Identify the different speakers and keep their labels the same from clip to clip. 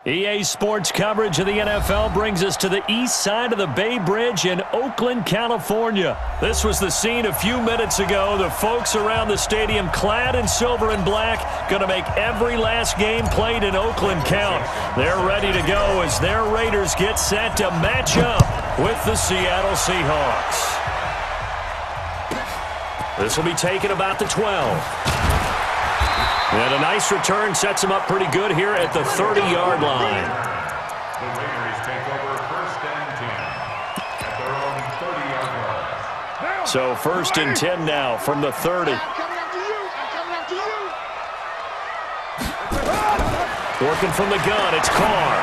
Speaker 1: EA Sports coverage of the NFL brings us to the east side of the Bay Bridge in Oakland, California. This was the scene a few minutes ago. The folks around the stadium clad in silver and black going to make every last game played in Oakland count. They're ready to go as their Raiders get set to match up with the Seattle Seahawks. This will be taken about the 12. And a nice return sets him up pretty good here at the 30-yard line.
Speaker 2: The Raiders take over 1st and 10 at their own 30-yard line.
Speaker 1: So 1st and 10 now from the 30. Working from the gun, it's Carr.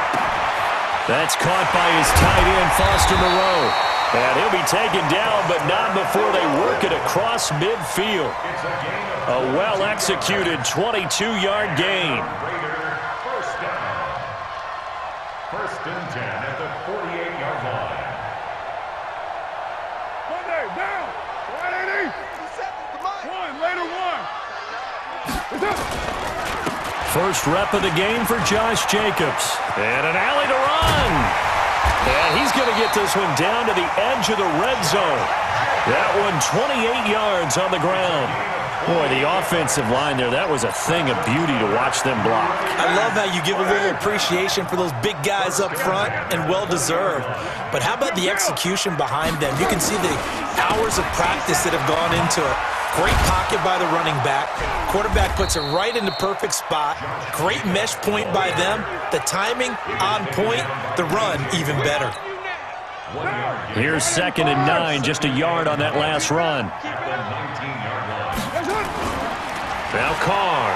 Speaker 1: That's caught by his tight end, Foster Moreau. And he'll be taken down, but not before they work it across midfield. A well-executed 22-yard gain.
Speaker 2: First down. 1st and 10 at the 48-yard line.
Speaker 3: Monday, down. 180. One, later one.
Speaker 1: First rep of the game for Josh Jacobs. And an alley to run. And he's going to get this one down to the edge of the red zone. That one 28 yards on the ground. Boy, the offensive line there, that was a thing of beauty to watch them block.
Speaker 4: I love how you give a little appreciation for those big guys up front, and well-deserved. But how about the execution behind them? You can see the hours of practice that have gone into it. Great pocket by the running back. Quarterback puts it right in the perfect spot. Great mesh point by them. The timing on point. The run even better.
Speaker 1: Here's 2nd and 9, just a yard on that last run. Now Carr.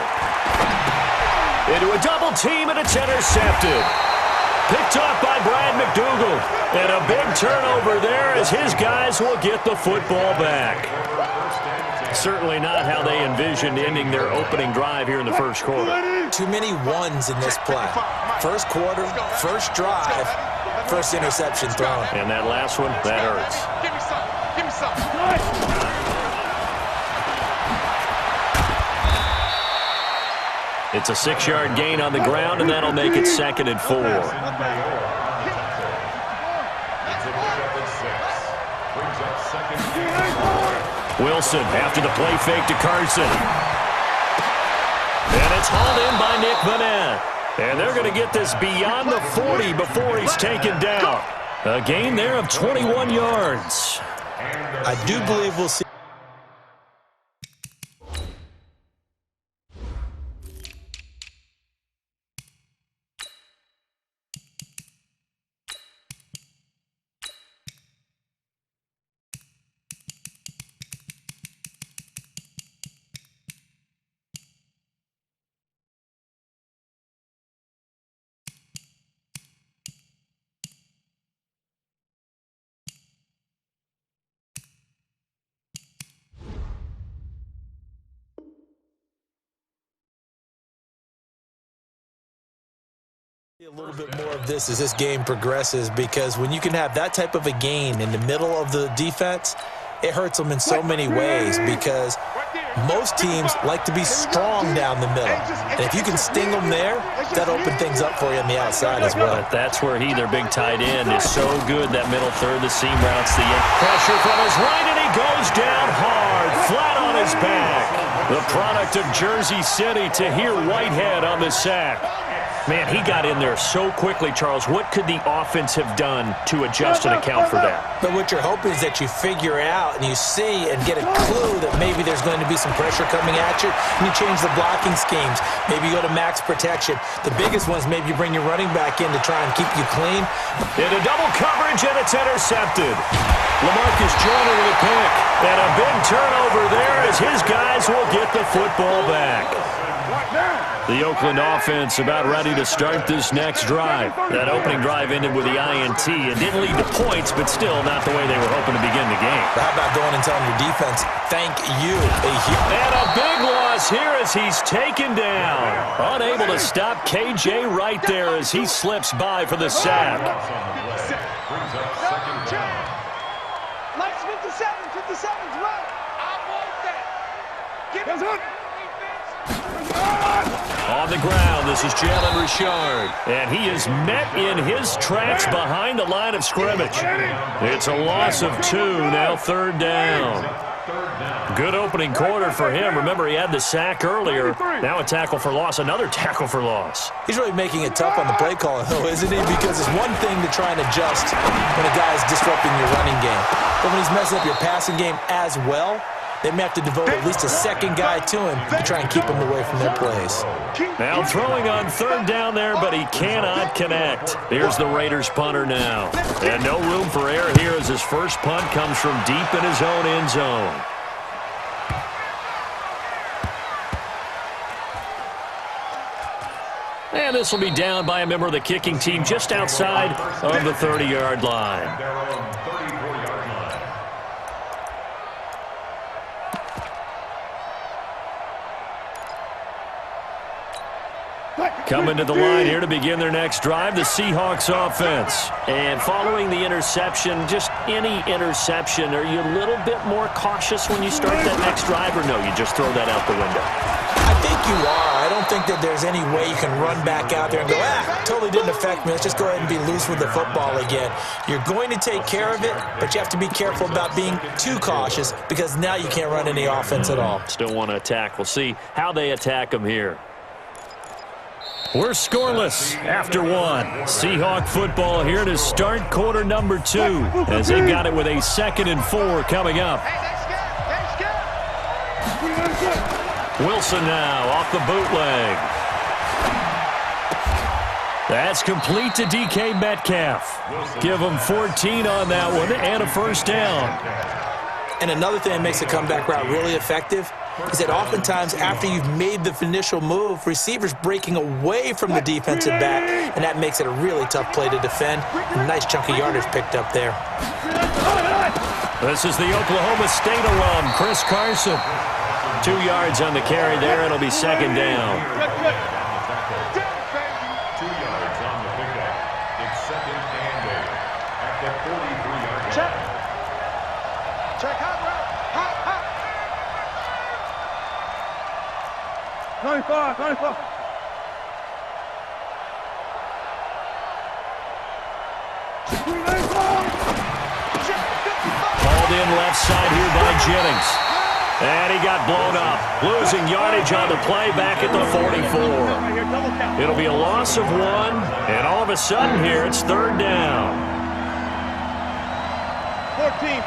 Speaker 1: Into a double team, and it's intercepted. Picked off by Brad McDougal. And a big turnover there as his guys will get the football back. Certainly not how they envisioned ending their opening drive here in the first quarter.
Speaker 4: Too many ones in this play. First quarter, first drive, first interception thrown.
Speaker 1: And that last one, that hurts.
Speaker 3: Give me some. Give me some.
Speaker 1: It's a 6-yard gain on the ground, and that'll make it 2nd and 4. Wilson after the play fake to Carson. And it's hauled in by Nick Vannett. And they're going to get this beyond the 40 before he's taken down. A gain there of 21 yards.
Speaker 4: I do believe we'll see. A little bit more of this as this game progresses, because when you can have that type of a gain in the middle of the defense, it hurts them in so many ways, because most teams like to be strong down the middle. And if you can sting them there, that opens things up for you on the outside as well.
Speaker 1: But that's where their big tight end, is so good. That middle third, the seam routes, the pressure from his right, and he goes down hard, flat on his back. The product of Jersey City, Tahir Whitehead on the sack. Man, he got in there so quickly, Charles. What could the offense have done to adjust and account for that?
Speaker 4: But what you're hoping is that you figure out and you see and get a clue that maybe there's going to be some pressure coming at you, and you change the blocking schemes. Maybe you go to max protection. The biggest ones, maybe you bring your running back in to try and keep you clean.
Speaker 1: Into double coverage, and it's intercepted. LaMarcus Joyner with a pick. And a big turnover there as his guys will get the football back. The Oakland offense about ready to start this next drive. That opening drive ended with the INT. It didn't lead to points, but still not the way they were hoping to begin the game.
Speaker 4: How about going and telling your defense, thank you.
Speaker 1: And a big loss here as he's taken down. Unable to stop KJ right there as he slips by for the sack. On the ground, this is Jalen Richard. And he is met in his tracks behind the line of scrimmage. It's a loss of 2, now 3rd down. Good opening quarter for him. Remember, he had the sack earlier. Now a tackle for loss, another tackle for loss.
Speaker 4: He's really making it tough on the play call, though, isn't he? Because it's one thing to try and adjust when a guy is disrupting your running game. But when he's messing up your passing game as well, they may have to devote at least a second guy to him to try and keep him away from their plays.
Speaker 1: Now throwing on 3rd down there, but he cannot connect. Here's the Raiders punter now. And no room for error here as his first punt comes from deep in his own end zone. And this will be down by a member of the kicking team just outside of the 30-yard line. Coming to the line here to begin their next drive, the Seahawks offense. And following the interception, just any interception, are you a little bit more cautious when you start that next drive, or no, you just throw that out the window?
Speaker 4: I think you are. I don't think that there's any way you can run back out there and go, totally didn't affect me. Let's just go ahead and be loose with the football again. You're going to take care of it, but you have to be careful about being too cautious because now you can't run any offense at all.
Speaker 1: Still want to attack. We'll see how they attack them here. We're scoreless after 1. Seahawk football here to start quarter number 2 as they've got it with a 2nd and 4 coming up. Wilson now off the bootleg. That's complete to DK Metcalf. Give him 14 on that one and a 1st down.
Speaker 4: And another thing that makes the comeback route really effective is that oftentimes after you've made the initial move, receivers breaking away from the defensive back, and that makes it a really tough play to defend. A nice chunk of yardage picked up there.
Speaker 1: This is the Oklahoma State alum, Chris Carson. 2 yards on the carry there, and it'll be 2nd down.
Speaker 2: 2 yards on the pickup. It's 2nd and 8 at the 43-yard line.
Speaker 3: Check. Hot. 95.
Speaker 1: Called in left side here by Jennings. And he got blown up. Losing yardage on the play back at the 44. It'll be a loss of 1, and all of a sudden here it's 3rd down.
Speaker 3: 14.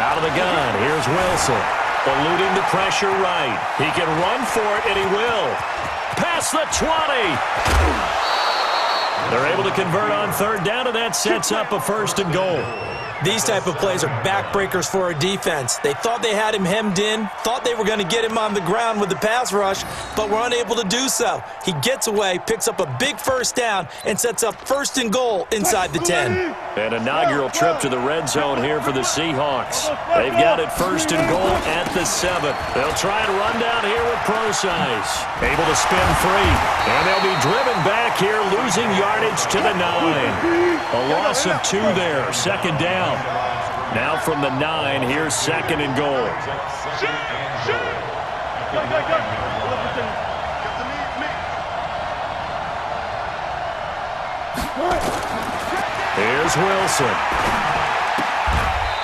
Speaker 1: Out of the gun, here's Wilson. Eluding the pressure right. He can run for it, and he will. Past the 20. They're able to convert on 3rd down, and that sets up a 1st and goal.
Speaker 4: These type of plays are backbreakers for a defense. They thought they had him hemmed in, thought they were going to get him on the ground with the pass rush, but were unable to do so. He gets away, picks up a big 1st down, and sets up 1st and goal inside the 10.
Speaker 1: An inaugural trip to the red zone here for the Seahawks. They've got it 1st and goal at the 7. They'll try and run down here with Procise. Able to spin free, and they'll be driven back here, losing yardage to the 9. A loss of 2 there, 2nd down. Now from the 9, here's 2nd and goal. Here's Wilson.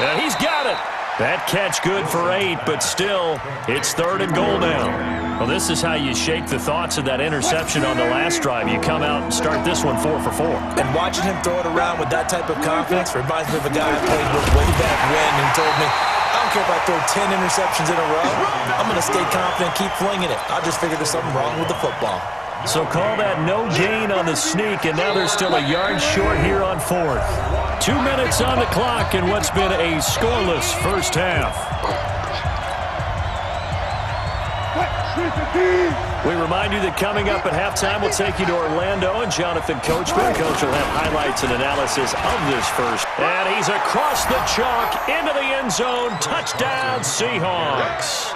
Speaker 1: And he's got it. That catch good for 8, but still, it's 3rd and goal now. Well, this is how you shake the thoughts of that interception on the last drive. You come out and start this one 4 for 4.
Speaker 4: And watching him throw it around with that type of confidence reminds me of a guy I played with way back when and told me, I don't care if I throw 10 interceptions in a row. I'm going to stay confident, keep flinging it. I just figured there's something wrong with the football.
Speaker 1: So call that no gain on the sneak, and now they're still a yard short here on 4th. 2 minutes on the clock in what's been a scoreless first half. We remind you that coming up at halftime, we'll take you to Orlando, and Jonathan Coachman. Coach will have highlights and analysis of this first. And he's across the chalk into the end zone. Touchdown, Seahawks.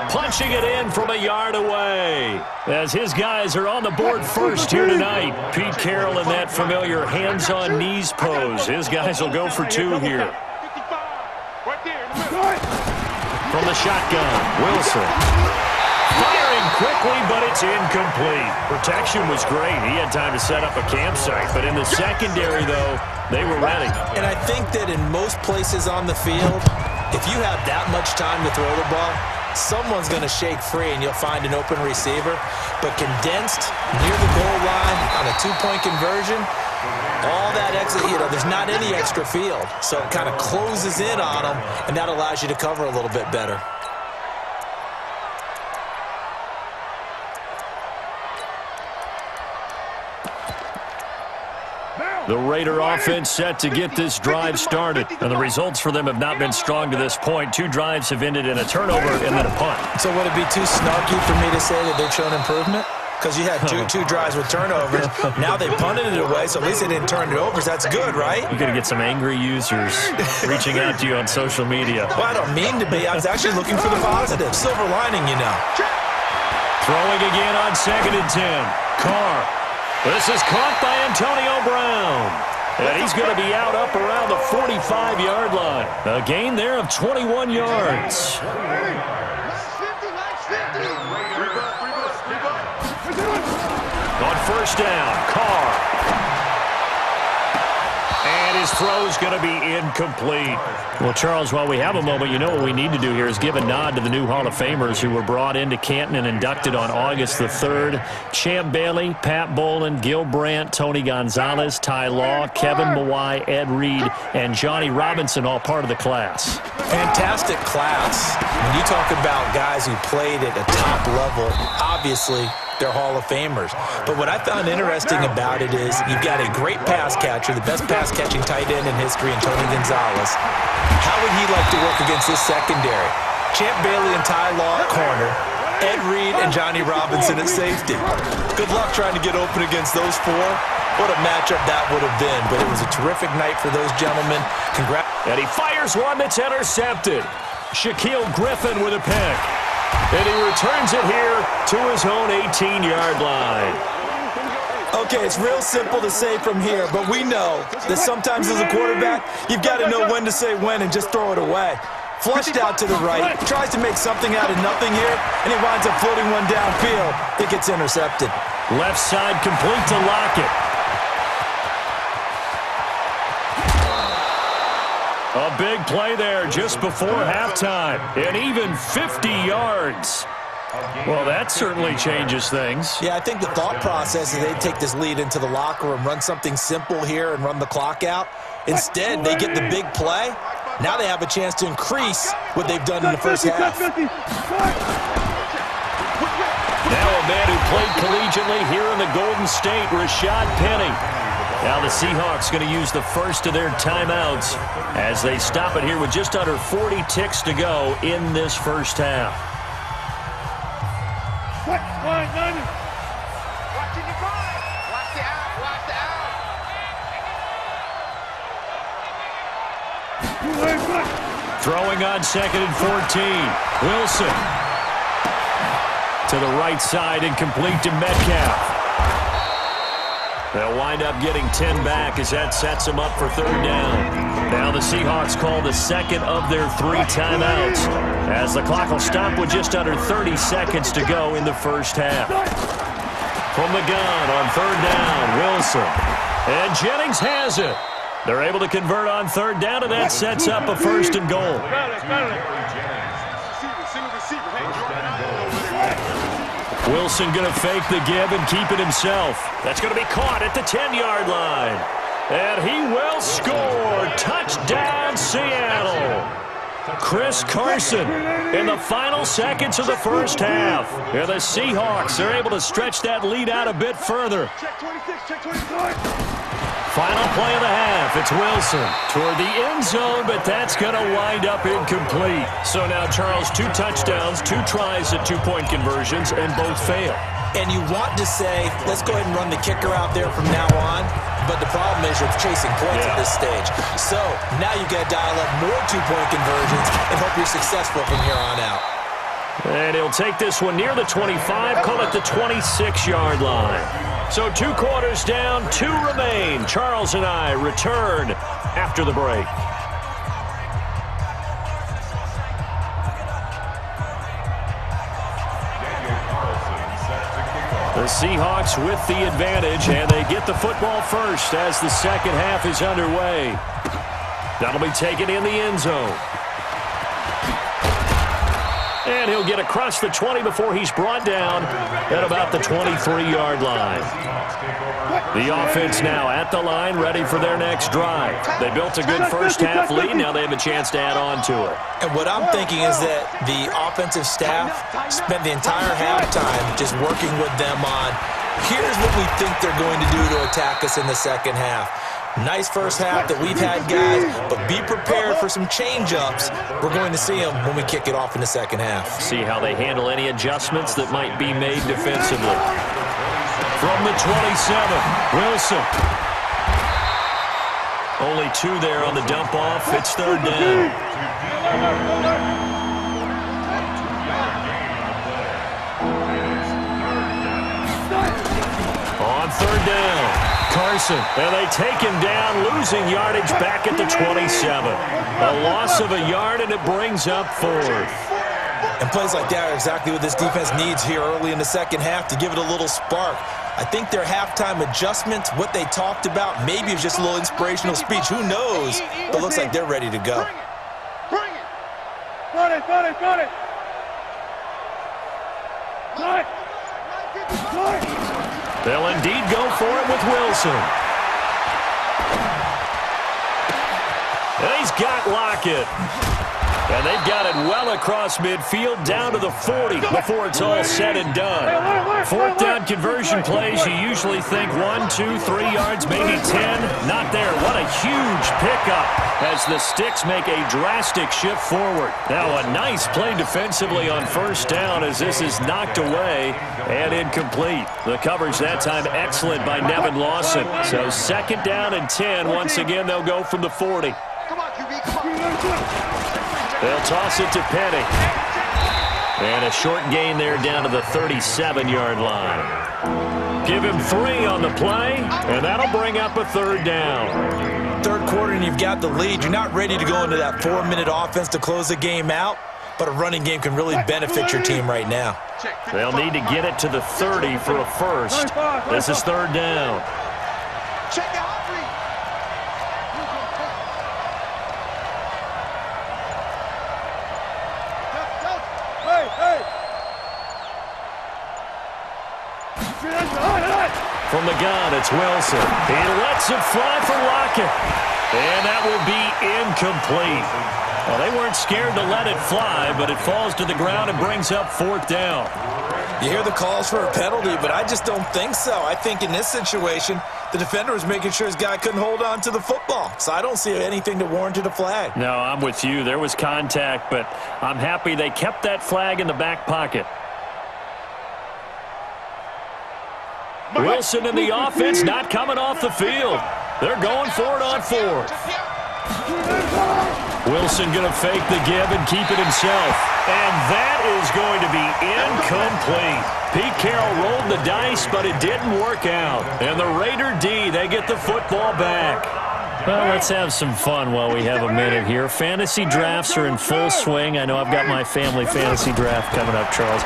Speaker 1: Punching it in from a yard away. As his guys are on the board first here tonight. Pete Carroll in that familiar hands-on knees pose. His guys will go for 2 here. from the shotgun. Wilson. Firing quickly, but it's incomplete. Protection was great. He had time to set up a campsite. But in the secondary, though, they were ready.
Speaker 4: And I think that in most places on the field, if you have that much time to throw the ball, someone's going to shake free and you'll find an open receiver. But condensed near the goal line on a two-point conversion, all that exit, there's not any extra field. So it kind of closes in on them, and that allows you to cover a little bit better.
Speaker 1: The Raider offense set to get this drive started. And the results for them have not been strong to this point. 2 drives have ended in a turnover and then a punt.
Speaker 4: So would it be too snarky for me to say that they've shown improvement? Because you had two drives with turnovers. Now they punted it away, so at least they didn't turn it over. So that's good, right?
Speaker 1: You're going to get some angry users reaching out to you on social media.
Speaker 4: Well, I don't mean to be. I was actually looking for the positive. Silver lining, you know.
Speaker 1: Throwing again on 2nd and 10. Carr. This is caught by Antonio Brown. And he's going to be out up around the 45-yard line. A gain there of 21 yards. On 1st down, Carr. And his throw is going to be incomplete. Well, Charles, while we have a moment, you know what we need to do here is give a nod to the new Hall of Famers who were brought into Canton and inducted on August the 3rd. Champ Bailey, Pat Bolin, Gil Brandt, Tony Gonzalez, Ty Law, Kevin Mawai, Ed Reed, and Johnny Robinson, all part of the class.
Speaker 4: Fantastic class. When you talk about guys who played at a top level, obviously they're Hall of Famers. But what I found interesting about it is you've got a great pass catcher, the best pass-catching tight end in history, in Tony Gonzalez. How would he like to work against this secondary? Champ Bailey and Ty Law at corner, Ed Reed and Johnny Robinson at safety. Good luck trying to get open against those 4. What a matchup that would have been. But it was a terrific night for those gentlemen. Congrats.
Speaker 1: And he fires one that's intercepted. Shaquille Griffin with a pick. And he returns it here to his own 18-yard line.
Speaker 4: Okay, it's real simple to say from here, but we know that sometimes as a quarterback, you've got to know when to say when and just throw it away. Flushed out to the right, tries to make something out of nothing here, and he winds up floating one downfield. It gets intercepted.
Speaker 1: Left side complete to Lockett. A big play there just before halftime, and even 50 yards. Well, that certainly changes things.
Speaker 4: Yeah, I think the thought process is they'd take this lead into the locker room, run something simple here and run the clock out. Instead, they get the big play. Now they have a chance to increase what they've done in the first half.
Speaker 1: Now a man who played collegiately here in the Golden State, Rashad Penny. Now the Seahawks going to use the first of their timeouts as they stop it here with just under 40 ticks to go in this first half. Throwing on 2nd and 14. Wilson. To the right side and complete to Metcalf. They'll wind up getting 10 back as that sets them up for 3rd down. Now the Seahawks call the second of their 3 timeouts as the clock will stop with just under 30 seconds to go in the first half. From the gun on 3rd down, Wilson. And Jennings has it. They're able to convert on 3rd down, and that sets up a 1st and goal. Wilson going to fake the give and keep it himself. That's going to be caught at the 10-yard line. And he will score. Touchdown, Seattle. Chris Carson in the final seconds of the first half. And the Seahawks are able to stretch that lead out a bit further. Final play of the half. It's Wilson toward the end zone, but that's going to wind up incomplete. So now, Charles, 2 touchdowns, 2 tries at 2-point conversions, and both fail.
Speaker 4: And you want to say, let's go ahead and run the kicker out there from now on. But the problem is you're chasing points at this stage. So now you've got to dial up more 2-point conversions and hope you're successful from here on out.
Speaker 1: And he'll take this one near the 25, call it the 26-yard line. So 2 quarters down, 2 remain. Charles and I return after the break. The Seahawks with the advantage, and they get the football first as the second half is underway. That'll be taken in the end zone. And he'll get across the 20 before he's brought down at about the 23-yard line. The offense now at the line, ready for their next drive. They built a good first-half lead. Now they have a chance to add on to it.
Speaker 4: And what I'm thinking is that the offensive staff spent the entire halftime just working with them on, here's what we think they're going to do to attack us in the second half. Nice first half that we've had, guys, but be prepared for some change-ups. We're going to see them when we kick it off in the second half.
Speaker 1: See how they handle any adjustments that might be made defensively. From the 27, Wilson. Only 2 there on the dump-off. It's third down. On third down. Carson, and they take him down, losing yardage back at the 27. A loss of a yard, and it brings up fourth.
Speaker 4: And plays like that are exactly what this defense needs here early in the second half to give it a little spark. I think their halftime adjustments, what they talked about, maybe it's just a little inspirational speech. Who knows? But it looks like they're ready to go.
Speaker 3: Bring it. Got it.
Speaker 1: They'll indeed go for it with Wilson. And he's got Lockett. And they've got it well across midfield down to the 40 before it's all said and done. Fourth down conversion plays, you usually think 1, 2, 3 yards, maybe 10. Not there. What a huge pickup as the Sticks make a drastic shift forward. Now a nice play defensively on first down as this is knocked away and incomplete. The coverage that time excellent by Nevin Lawson. So second down and 10. Once again, they'll go from the 40.
Speaker 3: Come on, QB, come on.
Speaker 1: They'll toss it to Penny. And a short gain there down to the 37-yard line. Give him 3 on the play, and that'll bring up a third down.
Speaker 4: Third quarter and you've got the lead. You're not ready to go into that 4-minute offense to close the game out, but a running game can really benefit your team right now.
Speaker 1: They'll need to get it to the 30 for a first. This is third down.
Speaker 3: Check out.
Speaker 1: From the gun, it's Wilson. He lets it fly for Lockett. And that will be incomplete. Well, they weren't scared to let it fly, but it falls to the ground and brings up fourth down.
Speaker 4: You hear the calls for a penalty, but I just don't think so. I think in this situation, the defender was making sure his guy couldn't hold on to the football. So I don't see anything to warrant a flag.
Speaker 1: No, I'm with you. There was contact, but I'm happy they kept that flag in the back pocket. Wilson in the offense, not coming off the field. They're going for it on fourth. Wilson going to fake the give and keep it himself. And that is going to be incomplete. Pete Carroll rolled the dice, but it didn't work out. And the Raider D, they get the football back. Well, let's have some fun while we have a minute here. Fantasy drafts are in full swing. I know I've got my family fantasy draft coming up, Charles.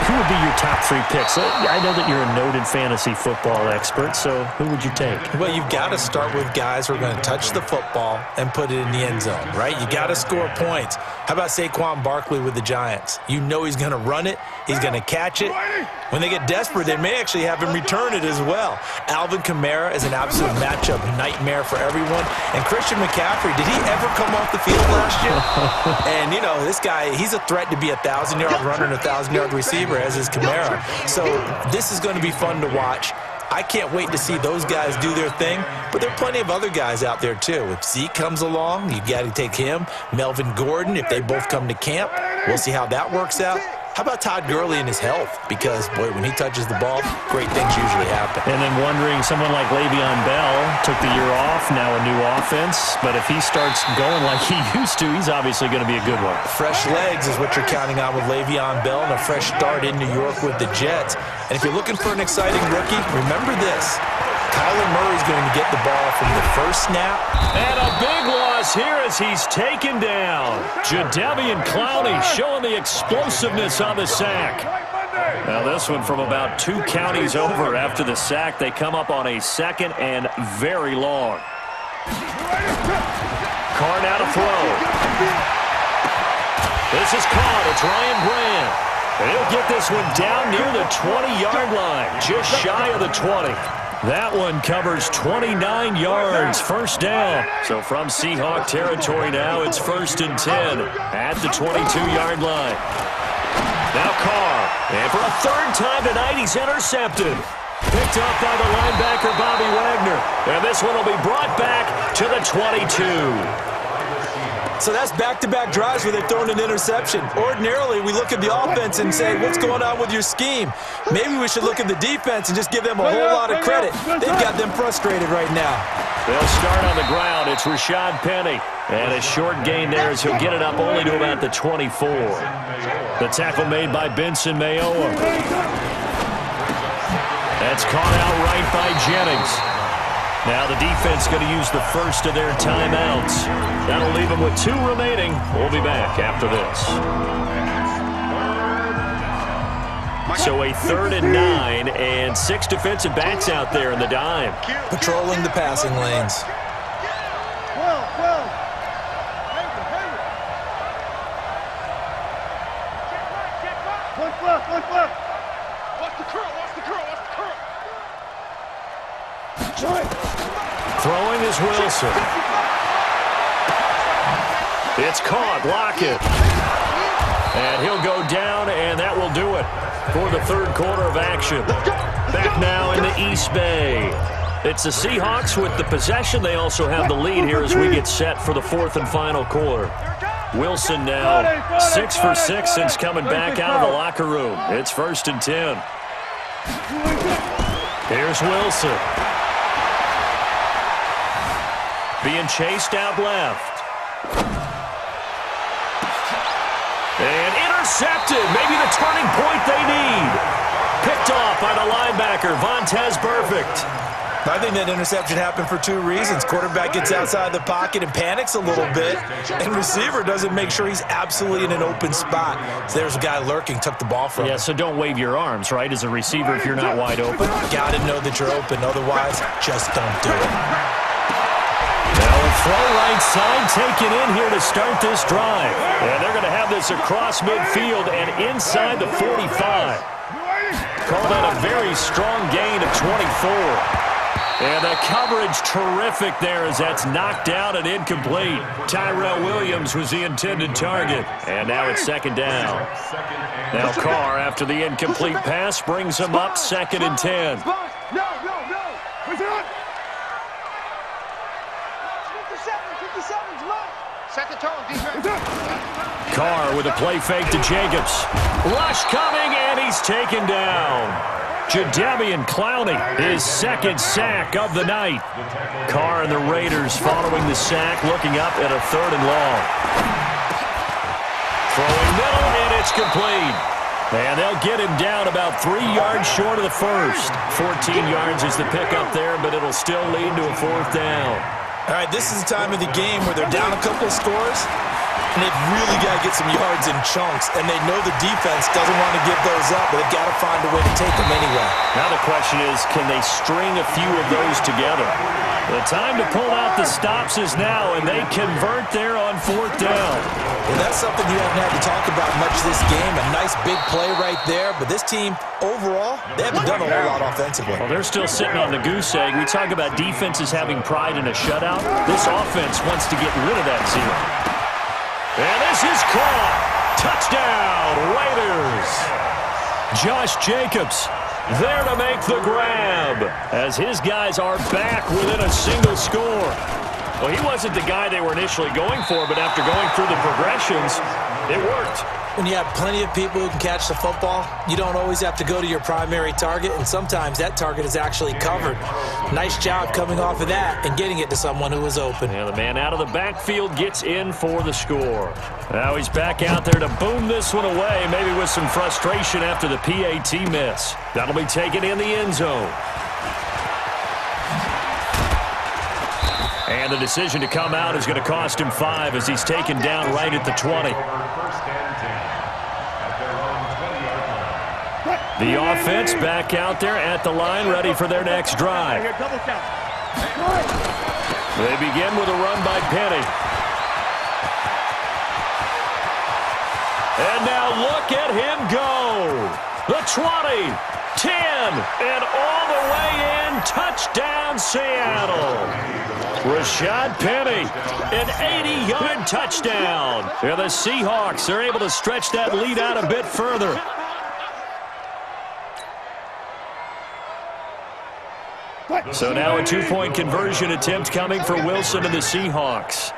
Speaker 1: Who would be your top 3 picks? I know that you're a noted fantasy football expert, so who would you take?
Speaker 4: Well, you've got to start with guys who are going to touch the football and put it in the end zone, right? You got to score points. How about Saquon Barkley with the Giants? You know he's going to run it. He's going to catch it. When they get desperate, they may actually have him return it as well. Alvin Kamara is an absolute matchup nightmare for everyone. And Christian McCaffrey, did he ever come off the field last year? And, you know, this guy, he's a threat to be a 1,000-yard runner and a 1,000-yard receiver, as is Kamara. So this is going to be fun to watch. I can't wait to see those guys do their thing, but there are plenty of other guys out there, too. If Zeke comes along, you got to take him. Melvin Gordon, if they both come to camp, we'll see how that works out. How about Todd Gurley and his health? Because, boy, when he touches the ball, great things usually happen.
Speaker 1: And then wondering, someone like Le'Veon Bell took the year off, now a new offense. But if he starts going like he used to, he's obviously going to be a good one.
Speaker 4: Fresh legs is what you're counting on with Le'Veon Bell and a fresh start in New York with the Jets. And if you're looking for an exciting rookie, remember this. Kyler Murray's going to get the ball from the first snap.
Speaker 1: And a big loss here as he's taken down. Jadeveon Clowney showing the explosiveness on the sack. Now this one from about 2 counties over. After the sack, they come up on a 2nd and very long. Carr now to throw. This is caught. It's Ryan Brand. He'll get this one down near the 20-yard line, just shy of the 20. That one covers 29 yards, first down. So from Seahawk territory now, it's 1st and 10 at the 22-yard line. Now Carr, and for a 3rd time tonight, he's intercepted. Picked up by the linebacker, Bobby Wagner. And this one will be brought back to the 22.
Speaker 4: So that's back-to-back drives where they've thrown an interception. Ordinarily, we look at the offense and say, what's going on with your scheme? Maybe we should look at the defense and just give them a whole lot of credit. They've got them frustrated right now.
Speaker 1: They'll start on the ground. It's Rashad Penny. And a short gain there as he'll get it up only to about the 24. The tackle made by Benson Mayowa. That's caught out right by Jennings. Now the defense going to use the first of their timeouts. That'll leave them with 2 remaining. We'll be back after this. So a 3rd and 9 and 6 defensive backs out there in the dime.
Speaker 4: Patrolling the passing lanes.
Speaker 1: Throwing is Wilson. It's caught. Lockett. And he'll go down, and that will do it for the 3rd quarter of action. Back now in the East Bay. It's the Seahawks with the possession. They also have the lead here as we get set for the 4th and final quarter. Wilson now 6 for 6 since coming back out of the locker room. It's 1st and 10. Here's Wilson. Being chased out left. And intercepted. Maybe the turning point they need. Picked off by the linebacker, Vontaze Burfict.
Speaker 4: I think that interception happened for 2 reasons. Quarterback gets outside the pocket and panics a little bit, and receiver doesn't make sure he's absolutely in an open spot. So there's a guy lurking, took the ball from him.
Speaker 1: Yeah, so don't wave your arms, right, as a receiver if you're not wide open.
Speaker 4: Got to know that you're open. Otherwise, just don't do it.
Speaker 1: Now throw right side taken in here to start this drive. And they're going to have this across midfield and inside the 45. Call that a very strong gain of 24. And the coverage terrific there as that's knocked down and incomplete. Tyrell Williams was the intended target. And now it's 2nd down. Now Carr, after the incomplete pass, brings him up 2nd and 10.
Speaker 3: No. Where's it on? 57's mine. Set the tone, defense.
Speaker 1: Carr with a play fake to Jacobs. Rush coming, and he's taken down. Jadeveon Clowney, his 2nd sack of the night. Carr and the Raiders following the sack, looking up at a 3rd and long. Throwing middle, and it's complete. And they'll get him down about 3 yards short of the first. 14 yards is the pickup there, but it'll still lead to a 4th down.
Speaker 4: All right, this is the time of the game where they're down a couple of scores, and they've really got to get some yards in chunks, and they know the defense doesn't want to give those up, but they've got to find a way to take them anyway.
Speaker 1: Now the question is, can they string a few of those together? The time to pull out the stops is now, and they convert there on 4th down.
Speaker 4: Well, that's something you haven't had to talk about much this game. A nice big play right there, but this team, overall, they haven't done a whole lot offensively.
Speaker 1: Well, they're still sitting on the goose egg. We talk about defenses having pride in a shutout. This offense wants to get rid of that zero. And this is caught. Touchdown, Raiders. Josh Jacobs there to make the grab as his guys are back within a single score. Well, he wasn't the guy they were initially going for, but after going through the progressions, it worked.
Speaker 4: When you have plenty of people who can catch the football, you don't always have to go to your primary target, and sometimes that target is actually covered. Nice job coming off of that and getting it to someone who was open.
Speaker 1: And the man out of the backfield gets in for the score. Now he's back out there to boom this one away, maybe with some frustration after the PAT miss. That'll be taken in the end zone. And the decision to come out is going to cost him 5 as he's taken down right at the 20. The offense back out there at the line, ready for their next drive. They begin with a run by Penny. And now look at him go. The 20, 10, and all the way in. Touchdown, Seattle. Rashad Penny, an 80-yard touchdown. And the Seahawks are able to stretch that lead out a bit further. So now a 2-point conversion attempt coming for Wilson and the Seahawks.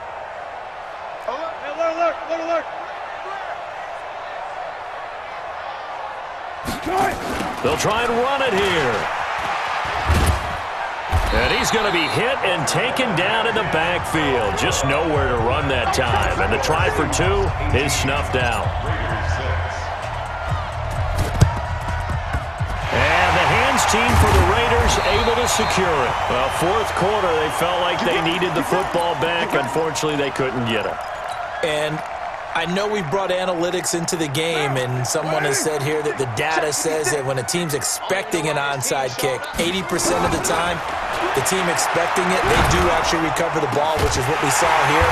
Speaker 1: They'll try and run it here. And he's going to be hit and taken down in the backfield. Just nowhere to run that time. And the try for 2 is snuffed out. And the hands team for the Raiders able to secure it. Well, fourth quarter, they felt like they needed the football back. Unfortunately, they couldn't get it.
Speaker 4: And I know we brought analytics into the game, and someone has said here that the data says that when a team's expecting an onside kick, 80% of the time, the team expecting it, they do actually recover the ball, which is what we saw here.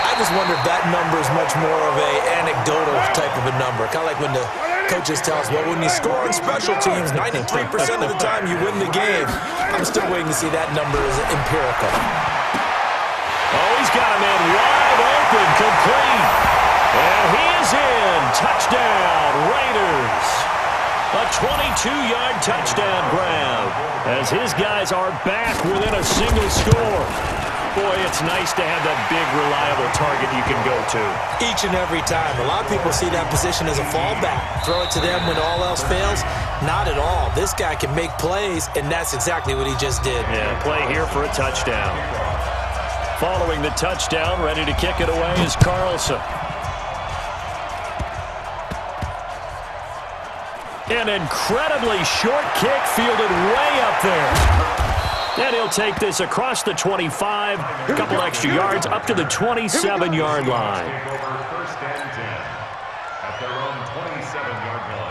Speaker 4: I just wonder if that number is much more of an anecdotal type of a number. Kind of like when the coaches tell us, well, when you score on special teams, 93% of the time you win the game. I'm still waiting to see that number as empirical.
Speaker 1: Oh, he's got a man wide open, complete. And he is in. Touchdown, Raiders. A 22-yard touchdown grab as his guys are back within a single score. Boy, it's nice to have that big, reliable target you can go to.
Speaker 4: Each and every time. A lot of people see that position as a fallback. Throw it to them when all else fails. Not at all. This guy can make plays, and that's exactly what he just did.
Speaker 1: Yeah, play here for a touchdown. Following the touchdown, ready to kick it away is Carlson. An incredibly short kick fielded way up there. And he'll take this across the 25, a couple extra yards up to the 27-yard line.
Speaker 2: First and 10 at their own 27-yard line.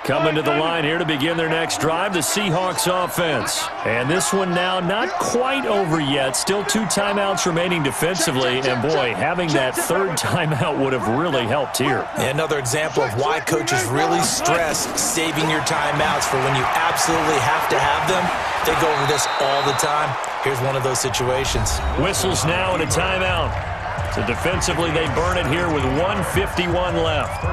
Speaker 1: Coming to the line here to begin their next drive, the Seahawks offense. And this one now not quite over yet. Still 2 timeouts remaining defensively. And, boy, having that third timeout would have really helped here.
Speaker 4: Another example of why coaches really stress saving your timeouts for when you absolutely have to have them. They go over this all the time. Here's one of those situations.
Speaker 1: Whistles now and a timeout. So defensively, they burn it here with 1:51 left.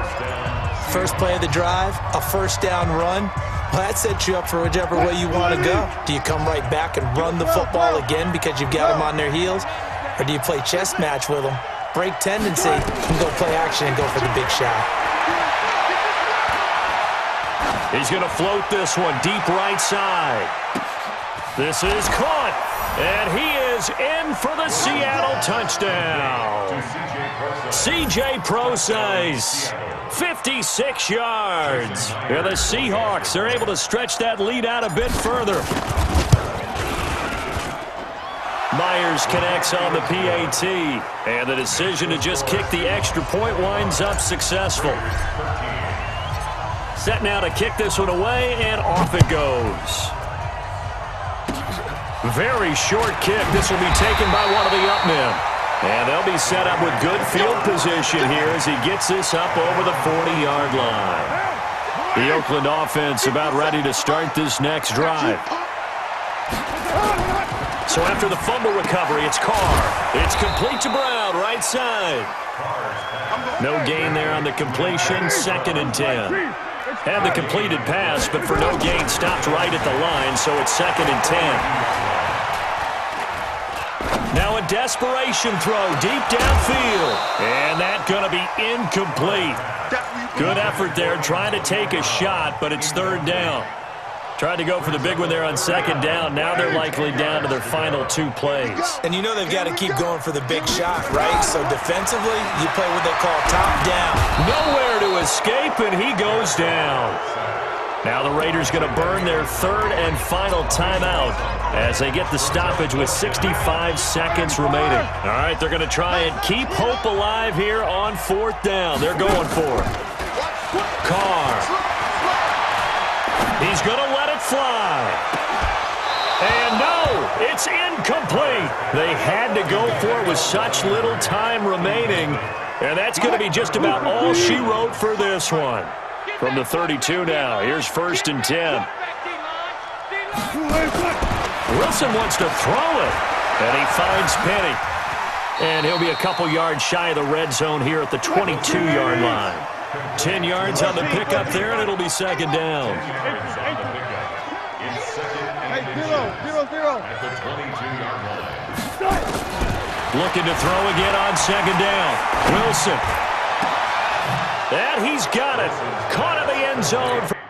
Speaker 4: First play of the drive, a first down run. Well, that sets you up for whichever way you want to go. Do you come right back and run the football again because you've got them on their heels? Or do you play chess match with them, break tendency, and go play action and go for the big shot?
Speaker 1: He's going to float this one deep right side. This is caught, and he is in for the Seattle touchdown. C.J. Procise, 56 yards. And the Seahawks are able to stretch that lead out a bit further. Myers connects on the PAT, and the decision to just kick the extra point winds up successful. Set now to kick this one away, and off it goes. Very short kick. This will be taken by one of the up men. And they'll be set up with good field position here as he gets this up over the 40-yard line. The Oakland offense about ready to start this next drive. So after the fumble recovery, it's Carr. It's complete to Brown, right side. No gain there on the completion, 2nd and 10. Had the completed pass, but for no gain, stopped right at the line, so it's 2nd and 10. Now a desperation throw deep downfield. And that's going to be incomplete. Good effort there trying to take a shot, but it's 3rd down. Tried to go for the big one there on 2nd down. Now they're likely down to their final 2 plays.
Speaker 4: And you know they've got to keep going for the big shot, right? So defensively, you play what they call top down.
Speaker 1: Nowhere to escape, and he goes down. Now the Raiders going to burn their 3rd and final timeout as they get the stoppage with 65 seconds remaining. All right, they're going to try and keep hope alive here on 4th down. They're going for it. Carr He's going to let it fly. And no, it's incomplete. They had to go for it with such little time remaining. And that's going to be just about all she wrote for this one. From the 32 now, here's 1st and 10. Wilson wants to throw it, and he finds Penny. And he'll be a couple yards shy of the red zone here at the 22-yard line. 10 yards on the pickup there, and it'll be 2nd down. Looking to throw again on 2nd down. Wilson. And he's got it. Caught in the end zone.